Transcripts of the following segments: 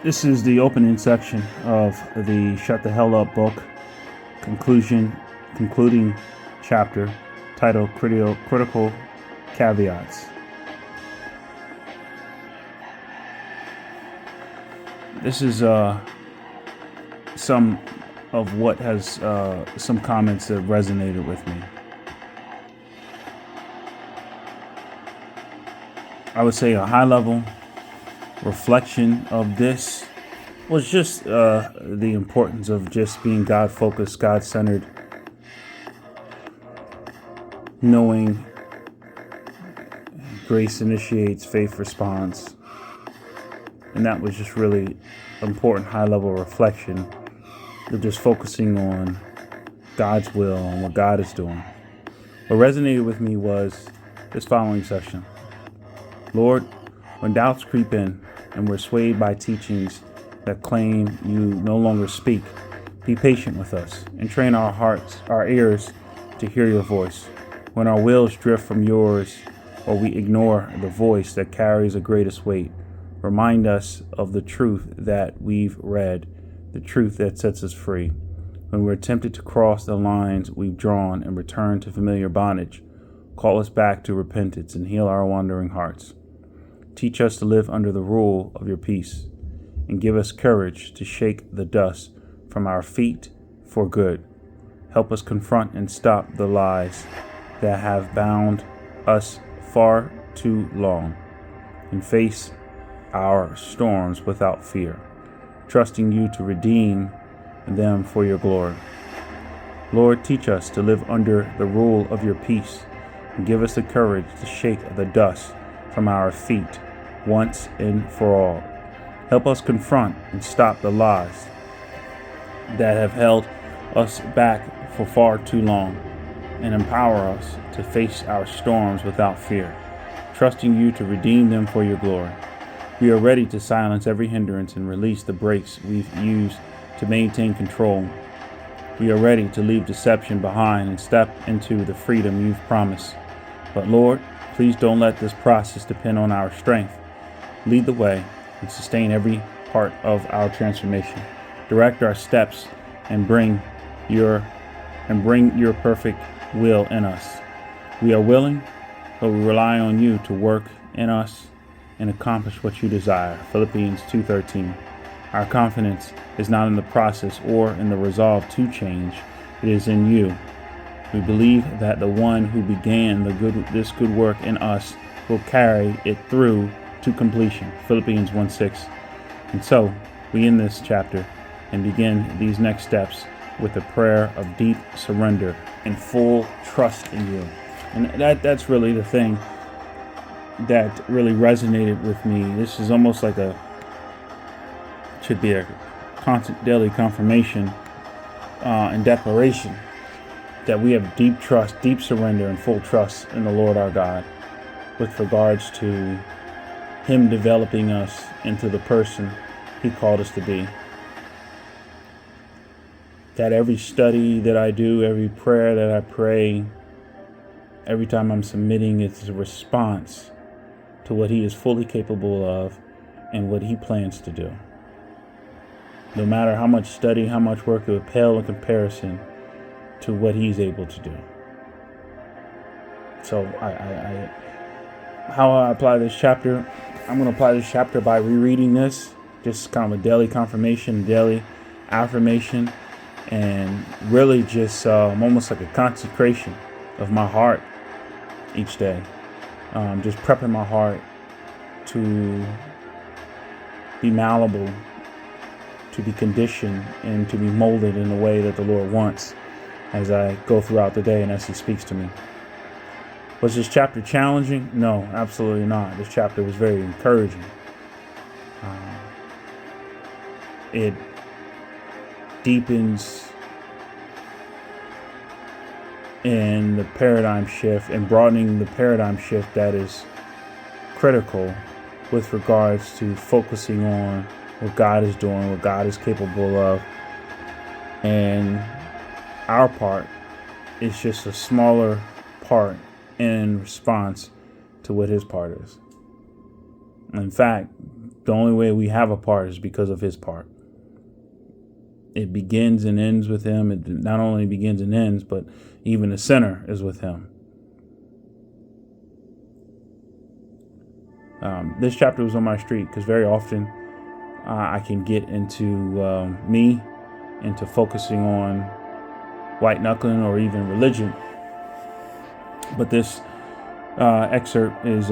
This is the opening section of the Shut the Hell Up book, concluding chapter titled Critical Caveats. This is some of what has some comments that resonated with me. I would say a high level reflection of this was just the importance of just being God focused, God centered, knowing grace initiates, faith responds. And that was just really important high level reflection of just focusing on God's will and what God is doing. What resonated with me was this following section. Lord, when doubts creep in and we're swayed by teachings that claim you no longer speak, be patient with us and train our hearts, our ears to hear your voice. When our wills drift from yours or we ignore the voice that carries the greatest weight, remind us of the truth that we've read, the truth that sets us free. When we're tempted to cross the lines we've drawn and return to familiar bondage, call us back to repentance and heal our wandering hearts. Teach us to live under the rule of your peace, and give us courage to shake the dust from our feet for good. Help us confront and stop the lies that have bound us far too long, and face our storms without fear, trusting you to redeem them for your glory. Lord, teach us to live under the rule of your peace, and give us the courage to shake the dust from our feet once and for all. Help us confront and stop the lies that have held us back for far too long, and empower us to face our storms without fear, trusting you to redeem them for your glory. We are ready to silence every hindrance and release the brakes we've used to maintain control. We are ready to leave deception behind and step into the freedom you've promised. But Lord, please don't let this process depend on our strength. Lead the way and sustain every part of our transformation. Direct our steps and bring your perfect will in us. We are willing, but we rely on you to work in us and accomplish what you desire. Philippians 2:13. Our confidence is not in the process or in the resolve to change. It is in you. We believe that the one who began this good work in us will carry it through to completion. Philippians 1:6. And so we end this chapter and begin these next steps with a prayer of deep surrender and full trust in you. And that's really the thing that really resonated with me. This is almost like should be a constant daily confirmation and declaration that we have deep trust, deep surrender, and full trust in the Lord our God with regards to Him developing us into the person He called us to be. That every study that I do, every prayer that I pray, every time I'm submitting, it's a response to what He is fully capable of and what He plans to do. No matter how much study, how much work, it would pale in comparison to what He's able to do. So how I apply this chapter, I'm going to apply this chapter by rereading this, just kind of a daily confirmation, daily affirmation, and really just almost like a consecration of my heart each day. Just prepping my heart to be malleable, to be conditioned, and to be molded in the way that the Lord wants as I go throughout the day and as He speaks to me. Was this chapter challenging? No, absolutely not. This chapter was very encouraging. It deepens in the paradigm shift and broadening the paradigm shift that is critical with regards to focusing on what God is doing, what God is capable of. And our part is just a smaller part in response to what His part is. In fact, The only way we have a part is because of his part. It begins and ends with him. It not only begins and ends, but even the center is with him. This chapter was on my street because very often I can get into me, into focusing on white knuckling or even religion. But this excerpt is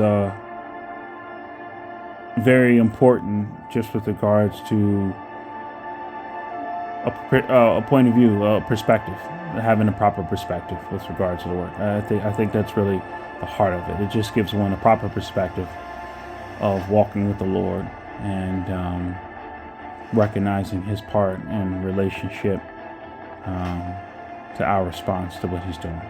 very important just with regards to a point of view, a perspective, having a proper perspective with regards to the work. I think that's really the heart of it. It just gives one a proper perspective of walking with the Lord and recognizing his part in relationship to our response to what he's doing.